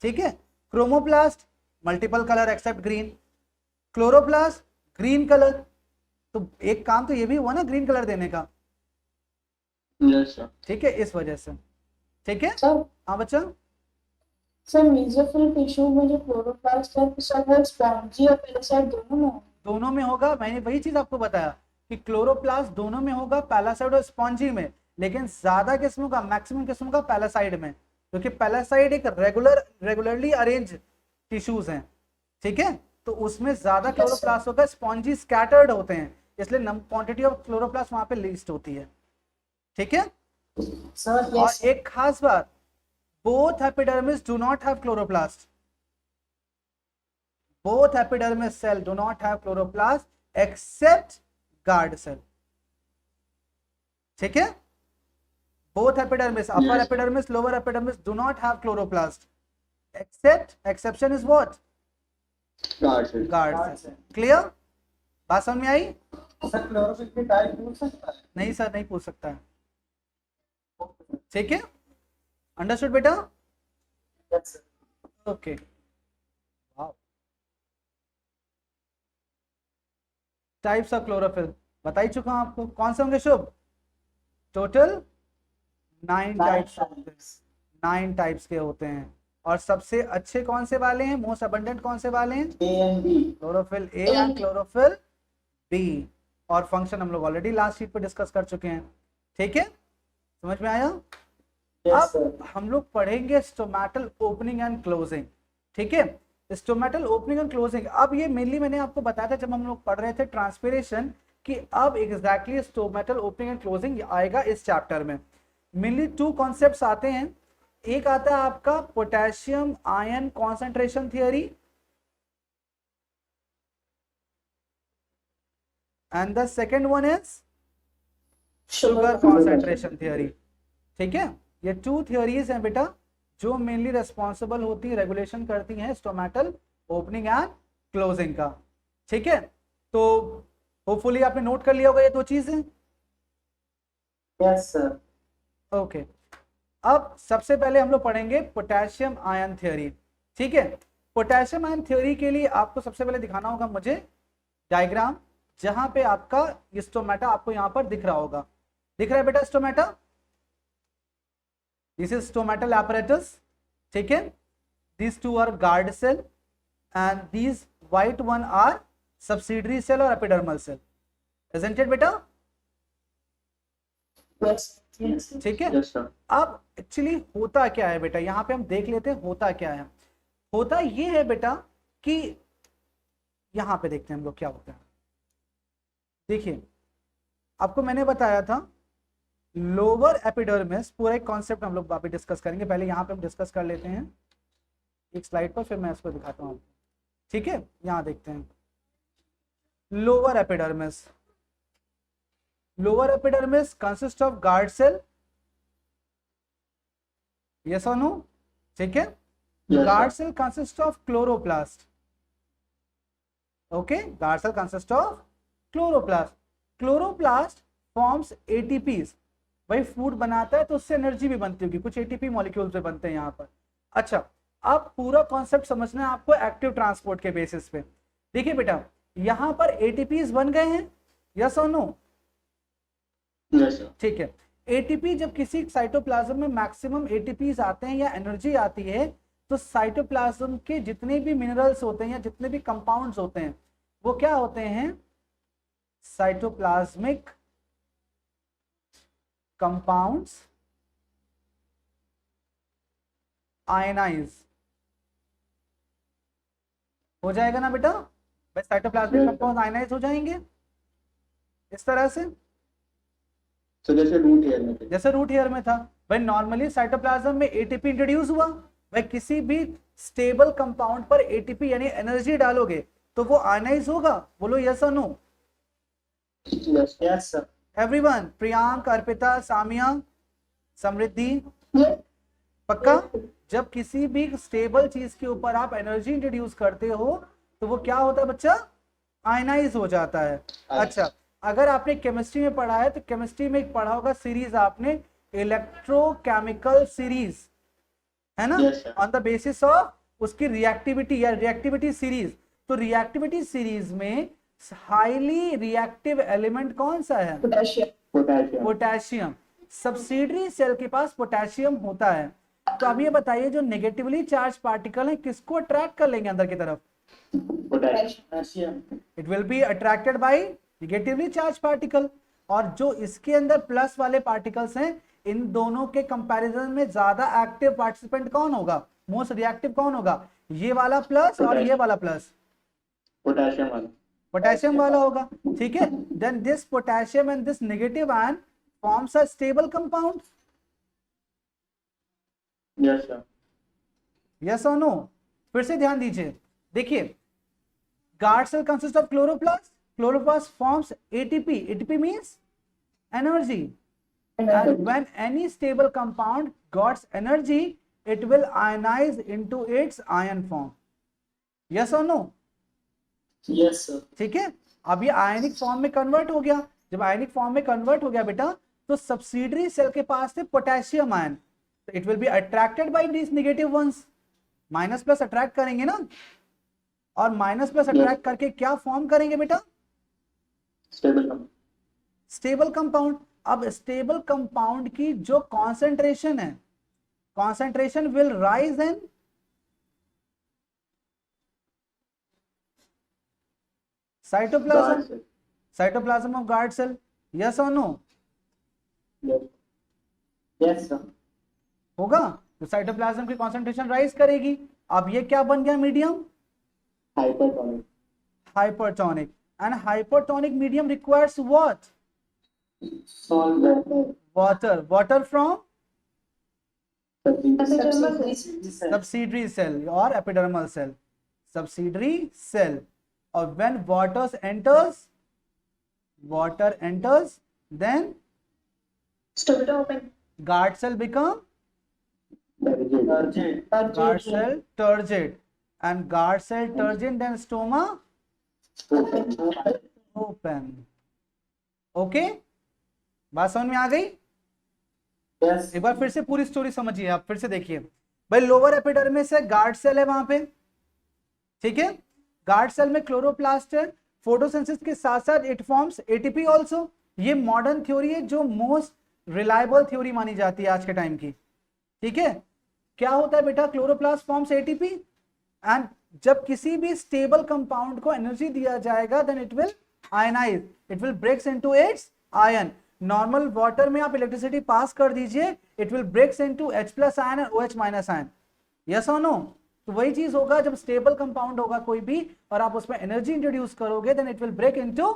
ठीक है, chromoplast multiple colour except green, chloroplast green colour, तो एक काम तो ये भी हुआ ना ग्रीन कलर देने का, यस सर। ठीक है, इस वजह से, ठीक है। सर हाँ बच्चा, सर मेसोफिल टिश्यू में जो क्लोरोप्लास्ट है सर वो स्पॉन्जी और पैरासाइट दोनों में होगा। दोनों में होगा, मैंने वही चीज आपको बताया कि क्लोरोप्लास्ट दोनों में होगा, पैलासाइड और स्पॉन्जी में, लेकिन ज्यादा किस्मों का, मैक्सिमम किस्मों का पैलासाइड में, क्योंकि पैलासाइड एक रेगुलरली अरेंज टिश्यूज हैं, ठीक है, तो उसमें ज्यादा क्लोरोप्लास्ट होगा, स्पॉन्जी स्कैटर्ड होते हैं, इसलिए क्वांटिटी ऑफ क्लोरोप्लास्ट वहां पे लीस्ट होती है, ठीक है। सर और एक खास बात, both epidermis do not have chloroplast, both epidermis cell do not have chloroplast except guard cell, ठीक है। both epidermis, upper Yes. epidermis, lower epidermis do not have chloroplast except, exception is what, guard से। guard Guard cell, cell. clear, बात समझ में आई? Sir chlorophyll की type पूछ सकता है? नहीं सर, नहीं पूछ सकता है, ठीक है, अंडरस्टूड बेटा, yes sir. Okay. Wow, types of chlorophyll बता ही चुका हूं आपको, कौन से होंगे शुभ, टोटल 9 टाइप्स होते हैं, 9 टाइप्स के होते हैं, और सबसे अच्छे कौन से वाले हैं, मोस्ट अबंडेंट कौन से वाले हैं, A and B. Chlorophyll A and chlorophyll B, और फंक्शन हम लोग ऑलरेडी लास्ट शीट पे डिस्कस कर चुके हैं, ठीक है, समझ में आया? यस अब सर। हम लोग पढ़ेंगे स्टोमेटल ओपनिंग एंड क्लोजिंग, ठीक है, स्टोमेटल ओपनिंग एंड क्लोजिंग। अब ये मेनली मैंने आपको बताया था जब हम लोग पढ़ रहे थे ट्रांसपिरेशन, कि अब exactly stomatal opening and closing आएगा इस चैप्टर में। मेनली 2 कॉन्सेप्ट्स आते हैं, एक आता है आपका potassium ion concentration theory, and the second one is sugar concentration theory, ठीक है। ये 2 थियोरीज हैं बेटा जो मेनली रेस्पॉन्सिबल होती है, रेगुलेशन करती हैं स्टोमेटल ओपनिंग एंड क्लोजिंग का, ठीक है। तो होपफुली आपने नोट कर लिया होगा ये 2 चीजें, यस सर। ओके। अब सबसे पहले हम लोग पढ़ेंगे पोटेशियम आयन थ्योरी, ठीक है। पोटेशियम आयन थ्योरी के लिए आपको सबसे पहले दिखाना होगा मुझे डायग्राम, जहां पे आपका स्टोमेटा आपको यहां पर दिख रहा होगा, दिख रहा है बेटा stomata, this is stomatal apparatus, ठीक है। these 2 are guard cell and these white one are subsidiary cell और epidermal cell, isn't it बेटा, यस ठीक है। Yes sir. अब एक्चुअली होता क्या है बेटा, यहाँ पे हम देख लेते हैं होता क्या है। होता ये है बेटा कि यहाँ पे देखते हैं हम लोग क्या होता है। देखिए आपको मैंने बताया था लोअर एपिडर्मिस, पूरा एक कॉन्सेप्ट हम लोग वापस डिस्कस करेंगे, पहले यहाँ पे हम डिस्कस कर लेते हैं एक स्लाइड पर, फिर मैं इसको दिखाता हूँ, ठीक है। यहाँ देखते हैं lower epidermis, lower epidermis consist of guard cell, yes और नो, ठीक है। Guard cell consist of chloroplast, okay, guard cell consist of chloroplast, chloroplast forms ATPs, भाई फूड बनाता है तो उससे एनर्जी भी बनती होगी, कुछ एटीपी मॉलिक्यूल्स भी बनते हैं यहाँ पर। अच्छा, अब पूरा कॉन्सेप्ट समझना है आपको एक्टिव ट्रांसपोर्ट के बेसिस पे। देखिए बेटा यहाँ पर एटीपीज बन गए हैं, यस और नो, यस सर। ठीक है। एटीपी जब किसी साइटोप्लाज्म में मैक्सिमम एटीपीज आते हैं या एनर्जी आती है, तो साइटोप्लाज्म के जितने भी मिनरल्स होते हैं या जितने भी कंपाउंड्स होते हैं वो क्या होते हैं, साइटोप्लाज्मिक कंपाउंड्स आयनाइज हो जाएगा ना बेटा, भाई साइटोप्लाज्मिक कंपाउंड आयनाइज हो जाएंगे इस तरह से, तो जैसे रूट हेयर में थे। जैसे रूट हेयर में था। भाई नॉर्मली साइटोप्लाज्म में एटीपी इंट्रोड्यूस हुआ, भाई किसी भी स्टेबल कंपाउंड पर एटीपी यानी एनर्जी डालोगे तो वो आयनाइज होगा, बोलो यस और no. Yes yes sir. Everyone, Priyank, Arpita, Samiya, Samriddhi, पक्का। जब किसी भी स्टेबल चीज के ऊपर आप एनर्जी इंट्रोड्यूस करते हो तो वो क्या होता है बच्चा, आयनाइज हो जाता है। अच्छा, अगर आपने केमिस्ट्री में पढ़ा है तो केमिस्ट्री में एक पढ़ा होगा सीरीज आपने, इलेक्ट्रोकेमिकल सीरीज, है ना, Yes, sir. On the basis of उसकी रिएक्टिविटी या रिएक्टिविटी सीरीज। तो रिएक्टिविटी सीरीज में हाईली रिएक्टिव एलिमेंट कौन सा है? Potassium. Potassium. Potassium. Subsidiary cell के पास पोटेशियम होता है। तो अब ये बताइए जो नेगेटिवली चार्ज पार्टिकल है किसको अट्रैक्ट कर लेंगे अंदर की तरफ? Potassium. It will be attracted bye negatively charge particle. और जो इसके अंदर प्लस वाले पार्टिकल्स हैं, इन दोनों के कंपैरिजन में ज्यादा एक्टिव पार्टिसिपेंट कौन होगा? मोस्ट रिएक्टिव कौन होगा? ये वाला प्लस और ये वाला प्लस? पोटेशियम वाला। पोटेशियम वाला होगा। ठीक है, then this potassium and this negative ion forms a stable compound. Yes sir. Yes और नो? फिर से ध्यान दीजिए, देखिए guard cell consist of chloroplast, chloroplast forms ATP, ATP means energy, and when any stable compound got energy it will ionize into its ion form. Yes or no? Yes sir. ठीक है, अब ये ionic form में convert हो गया। जब ionic form में convert हो गया बेटा, तो सब्सिडरी सेल के पास थे पोटेशियम आयन, तो it will be attracted by this negative ones. Minus plus attract करेंगे ना, और माइनस प्लस अट्रैक्ट करके क्या फॉर्म करेंगे बेटा? Stable compound. अब स्टेबल कंपाउंड की जो कॉन्सेंट्रेशन है, concentration will rise in cytoplasm, cytoplasm of guard cell. Yes और नो? Yes sir. होगा, तो साइटोप्लाज्म की कॉन्सेंट्रेशन राइज करेगी। अब ये क्या बन गया medium? Hypertonic. Hypertonic. And hypertonic medium requires what? Water. Water from subsidiary cell or epidermal cell, subsidiary cell. Or when water enters, then Stomata open. guard cell become guard cell turgid, and guard cell turgid, then stoma open. Okay, बात समझ में आ गई? Yes. एक बार फिर से पूरी story समझिए, आप फिर से देखिए भाई। लोअर एपिडर्मिस है, गार्ड सेल है वहां पे, ठीक है। गार्ड सेल में क्लोरोप्लास्ट है, फोटोसिंथेसिस के साथ साथ इट फॉर्म्स एटीपी आल्सो। ये मॉडर्न थ्योरी है जो मोस्ट रिलायबल थ्योरी मानी जाती है आज के टाइम की, ठीक है। क्या होता है बेटा? क्लोरोप्लास्ट फॉर्म्स एटीपी, एंड जब किसी भी स्टेबल कंपाउंड को एनर्जी दिया जाएगा then it will ionise, it will breaks into its ion. Normal water में आप इलेक्ट्रिसिटी पास कर दीजिए, इट विल ब्रेक्स इनटू H+ आयन और OH- आयन। यस और नो? तो वही चीज होगा जब स्टेबल कंपाउंड होगा कोई भी और आप उसमें एनर्जी इंट्रोड्यूस करोगे, then it will break into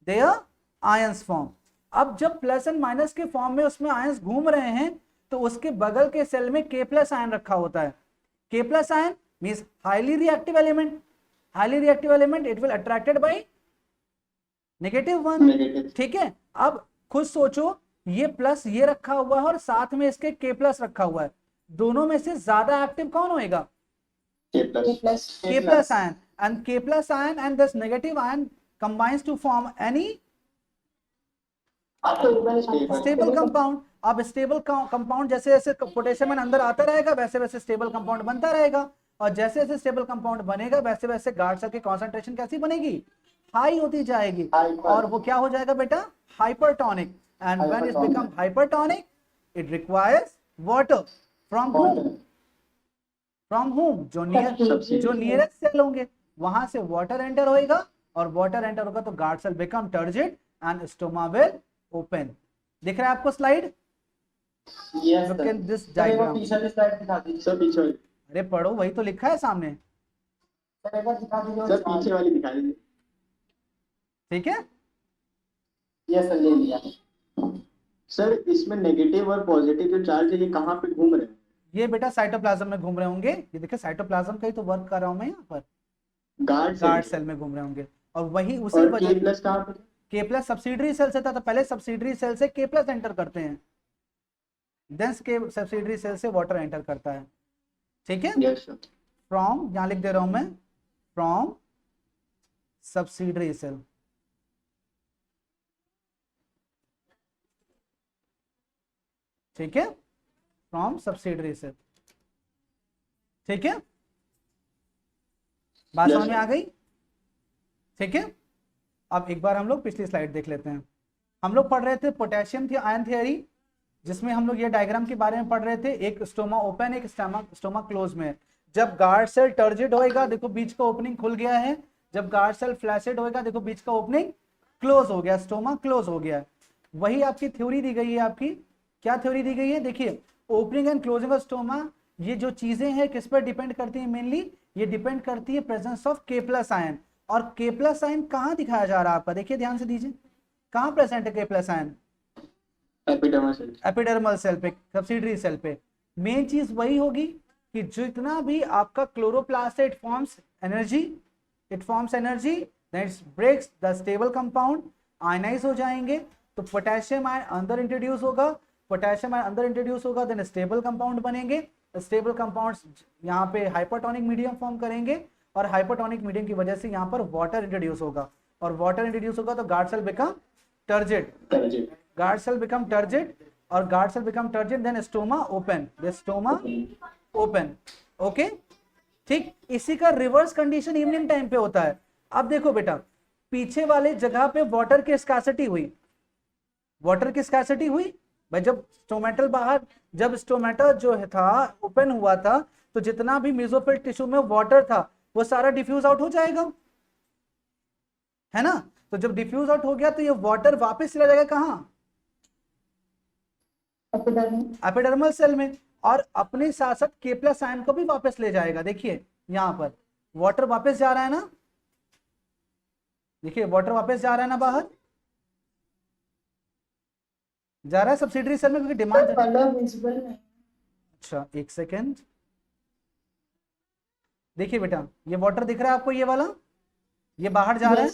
their ions form. अब जब प्लस एंड माइनस के फॉर्म में उसमें आयंस घूम रहे हैं, तो उसके बगल के सेल में K+ आयन रखा होता है। K+ ion means highly reactive element. Highly reactive element, it will attracted by negative one, ठीक है। अब खुद सोचो, ये प्लस ये रखा हुआ है और साथ में इसके K+ रखा हुआ है, दोनों में से ज्यादा एक्टिव कौन होएगा? K+ ion, and K+ ion and this negative ion combines to form any stable compound. अब स्टेबल कंपाउंड जैसे जैसे पोटेशियम अंदर आता रहेगा वैसे वैसे स्टेबल कंपाउंड बनता रहेगा, और जैसे जैसे स्टेबल कंपाउंड बनेगा वैसे वैसे गार्ड सेल की कॉन्सेंट्रेशन कैसी बनेगी? हाई होती जाएगी, और वो क्या हो जाएगा बेटा? Hypertonic. And when it become hypertonic it requires water from whom? From home, जो नियरेस्ट सेल होंगे वहां से वाटर एंटर होएगा, और वाटर एंटर होगा तो guard cell become turgid and stoma will open. दिख रहा है आपको slide? Yes Look sir. at this sir एक बार diagram. पीछे की स्लाइड दिखा दीजिए। सर पीछे वाली। अरे पढ़ो, वही तो लिखा है सामने, सर एक बार दिखा दीजिए। सर पीछे वाली दिखा दीजिए। ठीक है। यस सर, ले लिया। सर इसमें नेगेटिव और पॉजिटिव जो चार्ज है ये कहाँ पे घूम रहे हैं? ये बेटा साइटोप्लाज्म में घूम रहे होंगे। ये देखिए साइटोप्लाज्म का ही तो वर्क कर रहा हूं मैं यहाँ पर। गार्ड सेल में घूम रहे होंगे, और वही उसी वजह K+ कहाँ पे? K+ सब्सिडरी सेल से था, तो पहले सब्सिडरी सेल से K+ एंटर करते हैं, देन सब्सिडरी सेल से वाटर एंटर करता है, ठीक है। Yes sir. फ्रॉम, यहां लिख दे रहा हूं मैं, फ्रॉम सब्सिडरी सेल, ठीक है, फ्रॉम सब्सिडरी सेल, ठीक है। बात समझ में आ गई? ठीक है। अब एक बार हम लोग पिछली स्लाइड देख लेते हैं। हम लोग पढ़ रहे थे पोटेशियम थी आयन थ्योरी, जिसमें हम लोग ये डायग्राम के बारे में पढ़ रहे थे, एक स्टोमा ओपन एक स्टोमा क्लोज में। जब गार्ड सेल टर्जिड होएगा, देखो बीच का ओपनिंग खुल गया है। जब गार्ड सेल फ्लैसिड होएगा, देखो बीच का ओपनिंग क्लोज हो गया, स्टोमा क्लोज हो गया। वही आपकी थ्योरी दी गई है। आपकी क्या थ्योरी दी गई है? देखिए opening and closing of stoma, ये जो चीजें हैं किस पर डिपेंड करती है? मेनली ये डिपेंड करती है प्रेजेंस ऑफ के प्लस आयन। और के प्लस आयन कहाँ दिखाया जा रहा है आपका? देखिए ध्यान से दीजिए, कहाँ प्रेजेंट है K plus ion? Epidermal cell पे, सब्सिडरी सेल पे। मेन चीज वही होगी कि जितना भी आपका क्लोरोप्लास्ट है, it forms energy, then it breaks the stable compound, ionise हो जाएंगे। तो पोटेशियम आयन अंदर इंट्रोड्यूस होगा, देन स्टेबल कंपाउंड बनेंगे। स्टेबल कंपाउंड्स यहाँ पे हाइपरटोनिक मीडियम फॉर्म करेंगे, और हाइपरटोनिक मीडियम की वजह से यहाँ पर वाटर इंट्रोड्यूस होगा, और वाटर इंट्रोड्यूस होगा तो guard cell become turgid, guard cell become turgid, और guard cell become turgid, then stoma open. Okay, ठीक। इसी का रिवर्स कंडीशन इवनिंग टाइम पे होता है। अब देखो बेटा, पीछे वाले जगह पे वाटर की स्कार्सिटी हुई, भाई जब स्टोमेटल बाहर, जब स्टोमेटा जो था ओपन हुआ था, तो जितना भी मेसोफिल टिश्यू में वाटर था वो सारा डिफ्यूज आउट हो जाएगा, है ना। तो जब डिफ्यूज आउट हो गया तो ये वाटर वापस चला जाएगा कहाँ? एपिडर्मल सेल में, और अपने साथ साथ के प्लस आयन को भी वापस ले जाएगा। देखिए यहाँ पर वाटर वापस जा रहा है ना, देखिए वाटर वापस जा रहा है ना, बाहर जा रहा है सब्सिडरी सेल में, क्योंकि डिमांड। अच्छा एक सेकेंड, देखिए बेटा ये वाटर दिख रहा है आपको, ये वाला, ये बाहर जा रहा है।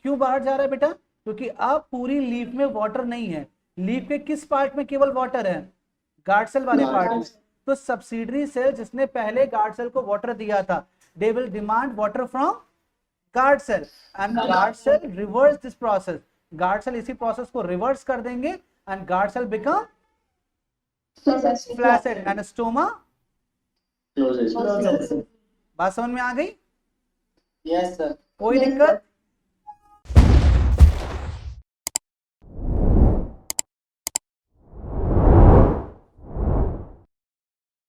क्यों बाहर जा रहा है बेटा? क्योंकि अब पूरी लीफ में वाटर नहीं है। लीफ के किस पार्ट में केवल वाटर है? गार्ड सेल वाले पार्ट में। तो सब्सिडरी सेल जिसने पहले गार्ड सेल को वाटर दिया था, they will demand water from guard cell, and guard cell reverse this process. Guard cell इसी प्रोसेस को रिवर्स कर देंगे, and guard cell become flaccid and stoma closes. बात समझ में आ गई? Yes sir. कोई दिक्कत?